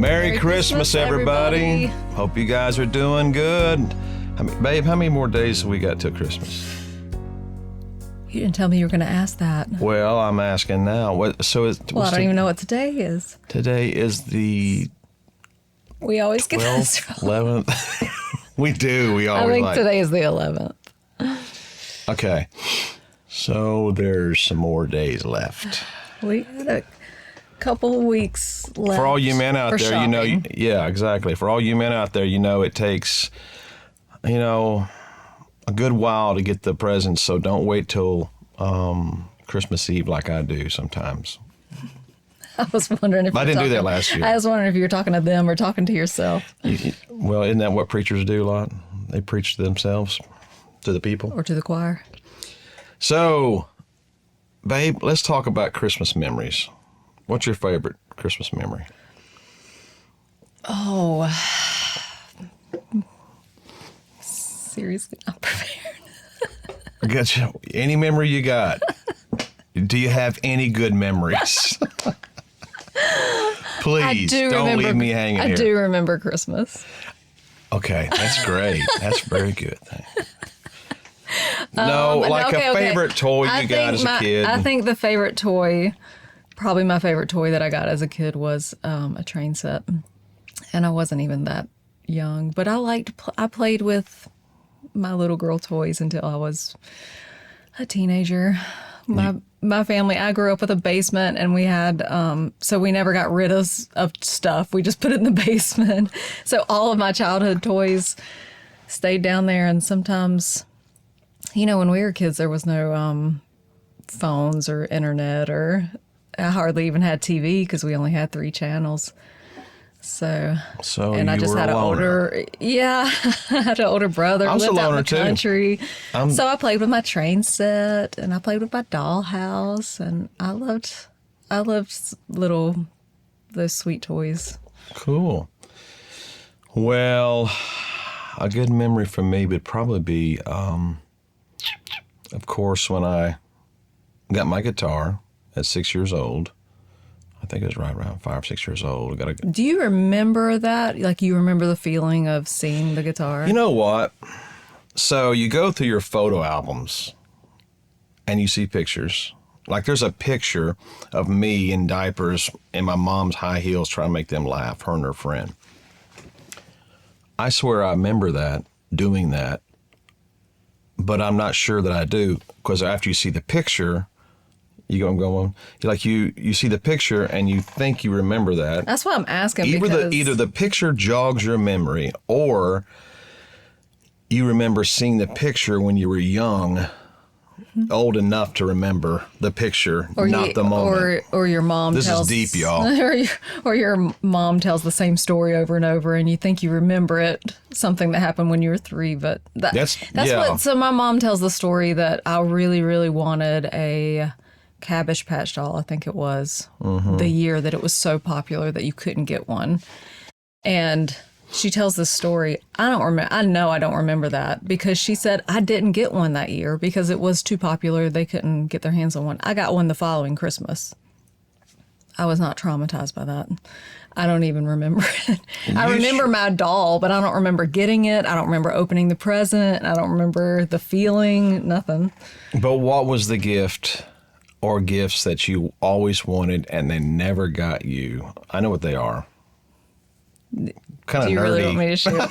Merry Christmas, everybody. Hope you guys are doing good. Babe, how many more days have we got till Christmas? You didn't tell me you were going to ask that. Well, I'm asking now. I don't even know what today is. Today is the We always get 12th, 11th. We do. We always I think today is the 11th. Okay. So there's some more days left. We had a couple of weeks left. For all you men out there, shopping. yeah, exactly. For all you men out there, it takes, a good while to get the presents. So don't wait till Christmas Eve like I do sometimes. I was wondering if I didn't do that last year. I was wondering if you were talking to them or talking to yourself. Well, isn't that what preachers do a lot? They preach to themselves, to the people. Or to the choir. So, babe, let's talk about Christmas memories. What's your favorite Christmas memory? Oh, seriously, I'm prepared. Gotcha. Any memory you got? Do you have any good memories? Please, don't leave me hanging here. I do remember Christmas. Okay, that's great. That's very good. Favorite toy you got as a kid. I think the favorite toy, probably my favorite toy that I got as a kid was a train set. And I wasn't even that young, but I played with my little girl toys until I was a teenager. My family, I grew up with a basement, and we had, so we never got rid of stuff. We just put it in the basement. So all of my childhood toys stayed down there. And sometimes, when we were kids, there was no phones or internet, or I hardly even had TV because we only had 3 channels. So and I just had an older, I had an older brother. I was lived a loner out in the country. Too. So I played with my train set, and I played with my dollhouse, and I loved those sweet toys. Cool. Well, a good memory for me would probably be, of course, when I got my guitar at 6 years old. I think it was right around 5 or 6 years old. Do you remember that? Like, you remember the feeling of seeing the guitar? You know what? So you go through your photo albums and you see pictures. Like, there's a picture of me in diapers in my mom's high heels trying to make them laugh, her and her friend. I swear I remember that, doing that, but I'm not sure that I do, because after you see the picture, you see the picture and you think you remember that. That's why I'm asking. Either the picture jogs your memory, or you remember seeing the picture when you were young, old enough to remember the picture, not the moment. Or your mom This is deep, y'all. Or your mom tells the same story over and over, and you think you remember it, something that happened when you were 3. But that's what. So my mom tells the story that I really, really wanted a Cabbage Patch doll, I think it was, the year that it was so popular that you couldn't get one. And she tells this story. I know I don't remember that, because she said I didn't get one that year because it was too popular. They couldn't get their hands on one. I got one the following Christmas. I was not traumatized by that. I don't even remember it. I remember my doll, but I don't remember getting it. I don't remember opening the present. I don't remember the feeling, nothing. But what was the gift or gifts that you always wanted and they never got you? I know what they are. Kind of nerdy. Do you really want me to share?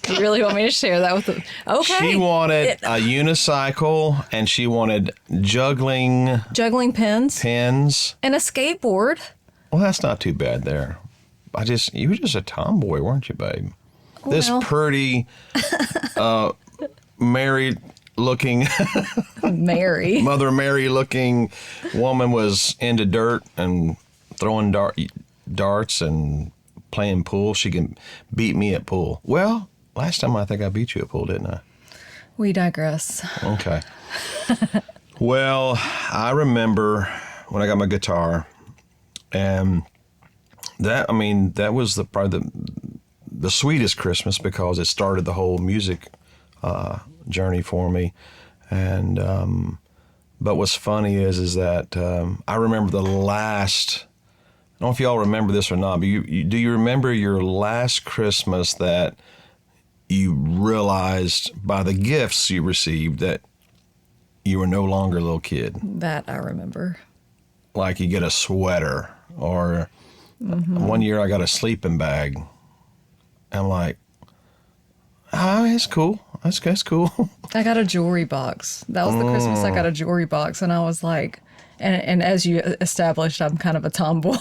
Do you really want me to share that with the? Okay. She wanted a unicycle, and she wanted juggling pins, and a skateboard. Well, that's not too bad there. You were just a tomboy, weren't you, babe? Well, this pretty, married looking Mother Mary looking woman was into dirt and throwing darts and playing pool. She can beat me at pool. Well, last time I think I beat you at pool, didn't I? We digress. Okay. Well, I remember when I got my guitar, and that was probably the sweetest Christmas, because it started the whole music journey for me. And but what's funny is that I remember the last don't know if y'all remember this or not, but do you remember your last Christmas that you realized by the gifts you received that you were no longer a little kid? That I remember. Like you get a sweater, or one year I got a sleeping bag. I'm like, oh, it's cool. That's cool. I got a jewelry box. That was the Christmas I got a jewelry box, and I was like, and as you established, I'm kind of a tomboy.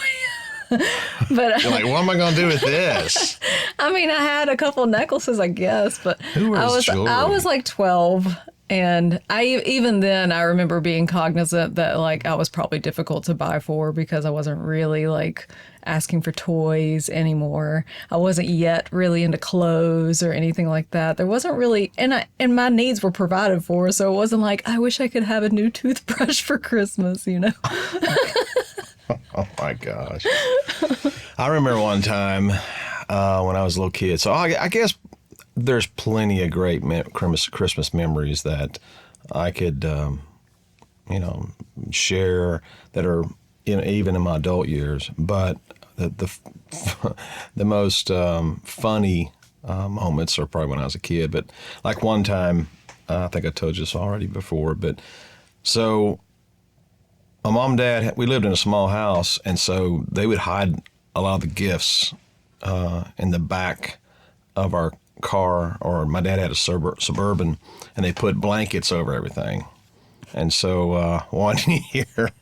But You're like, what am I going to do with this? I mean, I had a couple necklaces, I guess, but Who wears jewelry? I was like 12, and even then I remember being cognizant that like I was probably difficult to buy for because I wasn't really like asking for toys anymore. I wasn't yet really into clothes or anything like that. There wasn't really, and my needs were provided for, so it wasn't like I wish I could have a new toothbrush for Christmas, you know. Oh my gosh. I remember one time when I was a little kid. So I guess there's plenty of great Christmas memories that I could, share that are even in my adult years. But the most funny moments are probably when I was a kid. But like one time, I think I told you this already before, but so my mom and dad, we lived in a small house, and so they would hide a lot of the gifts in the back of our car, or my dad had a Suburban, and they put blankets over everything. And so one year,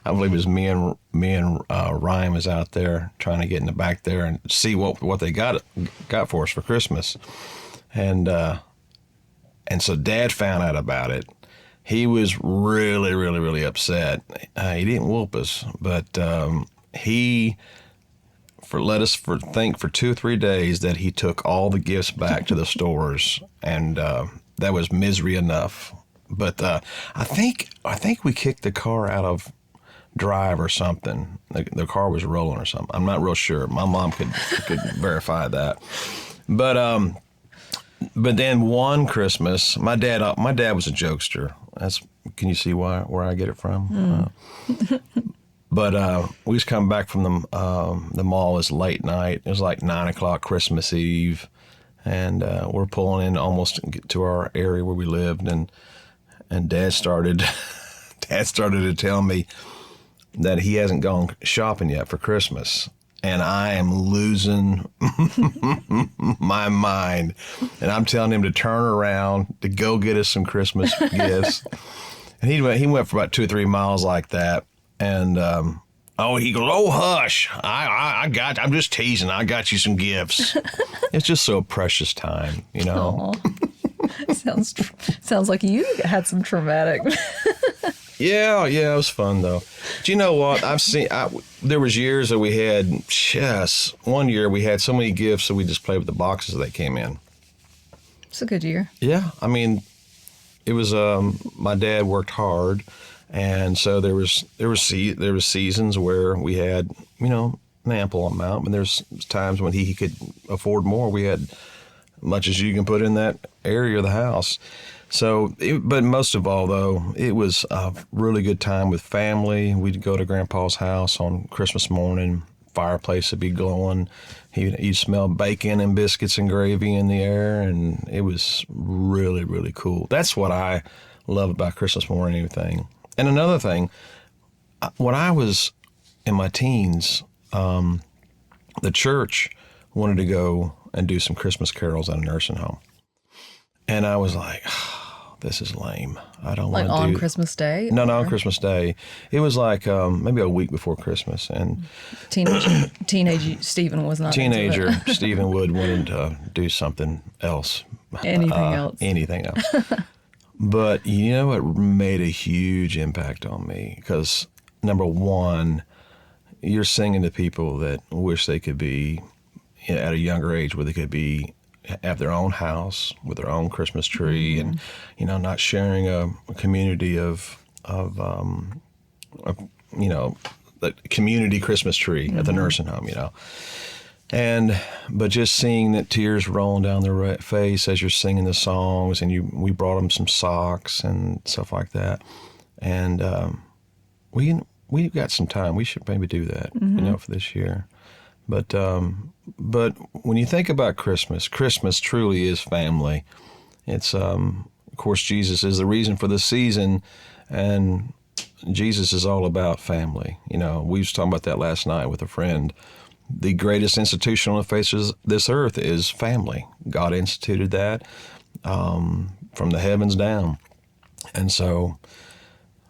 I believe it was me and Ryan was out there trying to get in the back there and see what they got for us for Christmas, and so Dad found out about it. He was really, really, really upset. He didn't whoop us, but he let us think for 2 or 3 days that he took all the gifts back to the stores, and that was misery enough. But I think we kicked the car out of drive or something. The car was rolling or something. I'm not real sure. My mom could verify that. But then one Christmas, my dad was a jokester. Can you see where I get it from? But we just come back from the mall. It was late night. It was like 9:00 Christmas Eve, and we're pulling in almost to our area where we lived, and Dad started to tell me that he hasn't gone shopping yet for Christmas. And I am losing my mind. And I'm telling him to turn around, to go get us some Christmas gifts. And he went for about 2 or 3 miles like that. And he goes, "Oh, hush! I'm just teasing. I got you some gifts." It's just so precious time, you know. Sounds like you had some traumatic. Yeah, it was fun though. Do you know what there was years that we had chess. One year we had so many gifts that we just played with the boxes that came in. It's a good year. Yeah, I mean, it was. My dad worked hard, and so there was seasons where we had an ample amount, and there's times when he could afford more. We had much as you can put in that area of the house. So, but most of all, though, it was a really good time with family. We'd go to Grandpa's house on Christmas morning. Fireplace would be glowing. You'd smell bacon and biscuits and gravy in the air, and it was really, really cool. That's what I love about Christmas more than anything. And another thing, when I was in my teens, the church wanted to go and do some Christmas carols at a nursing home. And I was like, this is lame. I don't want to do... Like on Christmas Day? No, on Christmas Day. It was like maybe a week before Christmas. And Teenage Stephen was not Teenager into it. Stephen Wood wanted to do something else. Anything else. But, it made a huge impact on me because, number one, you're singing to people that wish they could be at a younger age where they could have their own house with their own Christmas tree, and not sharing a community of the community Christmas tree at the nursing home, but just seeing that tears rolling down their face as you're singing the songs, and we brought them some socks and stuff like that, and we've got some time. We should maybe do that, for this year. But when you think about Christmas, Christmas truly is family. It's, of course, Jesus is the reason for the season, and Jesus is all about family. We was talking about that last night with a friend. The greatest institution on the face of this earth is family. God instituted that from the heavens down. And so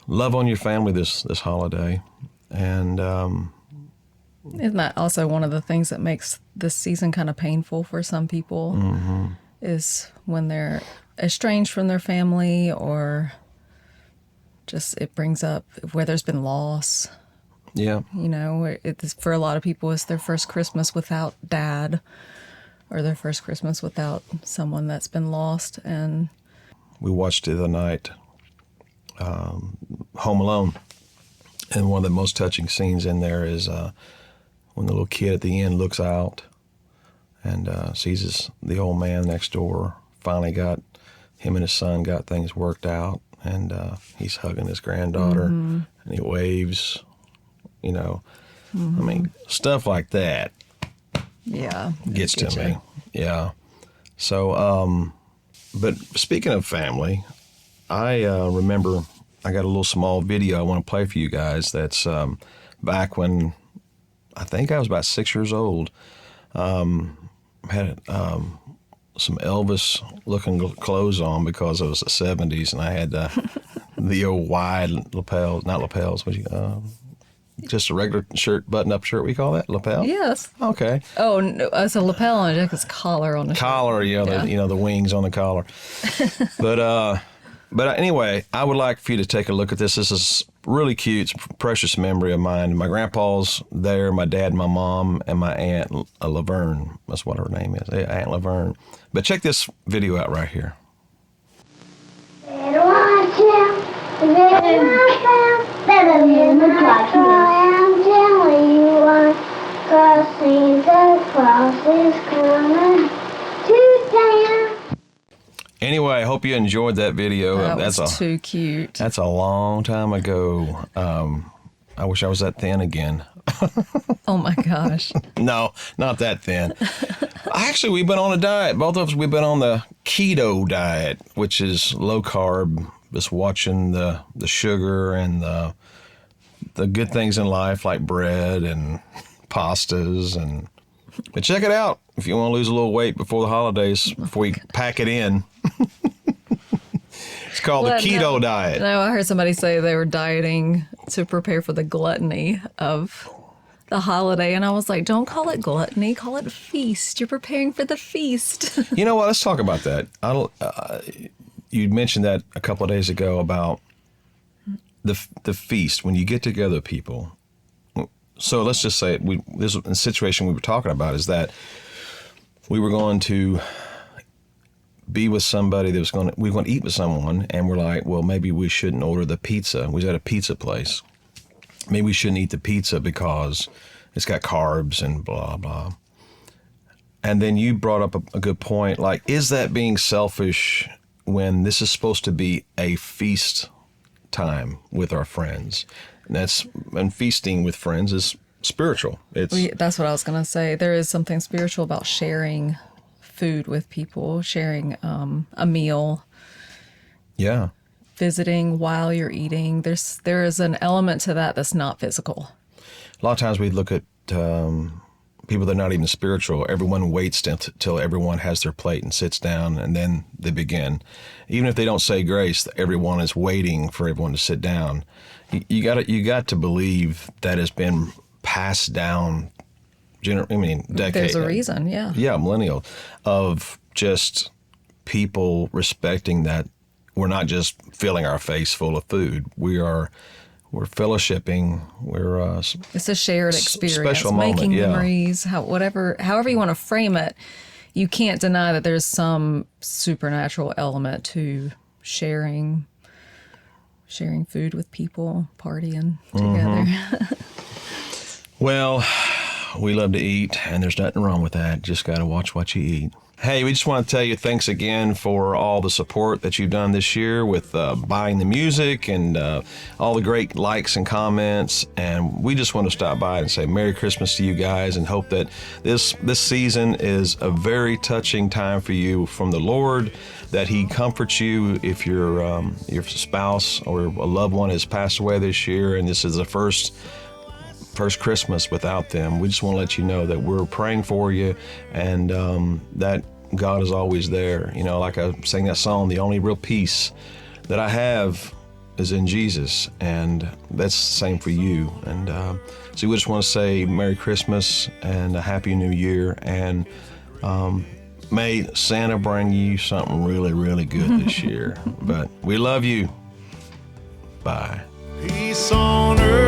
love on your family this holiday. And isn't that also one of the things that makes this season kind of painful for some people? Is when they're estranged from their family, or just it brings up where there's been loss. Yeah. For a lot of people, it's their first Christmas without dad, or their first Christmas without someone that's been lost. And we watched the other night Home Alone, and one of the most touching scenes in there is when the little kid at the end looks out and sees the old man next door. Finally got him and his son got things worked out, and he's hugging his granddaughter, and he waves. I mean, stuff like that. Yeah, gets to me. Yeah. So, but speaking of family, I remember I got a little small video I want to play for you guys. That's back when I think I was about 6 years old. Had some Elvis-looking clothes on because it was the 70s, and I had the old wide lapels, not lapels, just a regular shirt, button-up shirt, we call that? Lapel? Yes. Okay. Oh, no, it's a lapel on it. It's collar on the collar, shirt. The wings on the collar. But anyway, I would like for you to take a look at this. This is really cute. It's a precious memory of mine. My grandpa's there, my dad, my mom, and my aunt, Laverne. That's what her name is, Aunt Laverne. But check this video out right here. Better than the I'm telling you what, cause Santa Claus is coming to town. Anyway, I hope you enjoyed that video. That was too cute. That's a long time ago. I wish I was that thin again. Oh my gosh. No, not that thin. Actually, we've been on a diet. Both of us, we've been on the keto diet, which is low carb, just watching the sugar and the good things in life like bread and pastas. But check it out if you want to lose a little weight before the holidays, before we pack it in. It's called the keto diet. No, I heard somebody say they were dieting to prepare for the gluttony of the holiday, and I was like, don't call it gluttony, call it feast. You're preparing for the feast. You know what? Let's talk about that. You mentioned that a couple of days ago about the feast when you get together, people. So let's just say this the situation we were talking about is that we were going to be with somebody we were going to eat with someone, and we're like, well, maybe we shouldn't order the pizza. We was at a pizza place. Maybe we shouldn't eat the pizza because it's got carbs and blah, blah. And then you brought up a good point. Like, is that being selfish when this is supposed to be a feast time with our friends? And feasting with friends is spiritual. That's what I was going to say. There is something spiritual about sharing food with people, sharing a meal. Yeah. Visiting while you're eating. There is an element to that that's not physical. A lot of times we look at people that are not even spiritual. Everyone waits till everyone has their plate and sits down, and then they begin. Even if they don't say grace, everyone is waiting for everyone to sit down. You got to believe that has been passed down. Decades. There's a reason, yeah. Yeah, millennial, of just people respecting that we're not just filling our face full of food. We're fellowshipping. It's a shared experience, special moment, making memories. However you want to frame it, you can't deny that there's some supernatural element to sharing food with people, partying together. Well, we love to eat, and there's nothing wrong with that. Just got to watch what you eat. Hey, we just want to tell you thanks again for all the support that you've done this year with buying the music and all the great likes and comments. And we just want to stop by and say Merry Christmas to you guys, and hope that this season is a very touching time for you from the Lord, that He comforts you if your spouse or a loved one has passed away this year, and this is the first Christmas without them. We just want to let you know that we're praying for you, and that God is always there. You know, like I sang that song, the only real peace that I have is in Jesus, and that's the same for you. And so we just want to say Merry Christmas and a Happy New Year, and may Santa bring you something really, really good this year. But we love you. Bye. Peace on earth.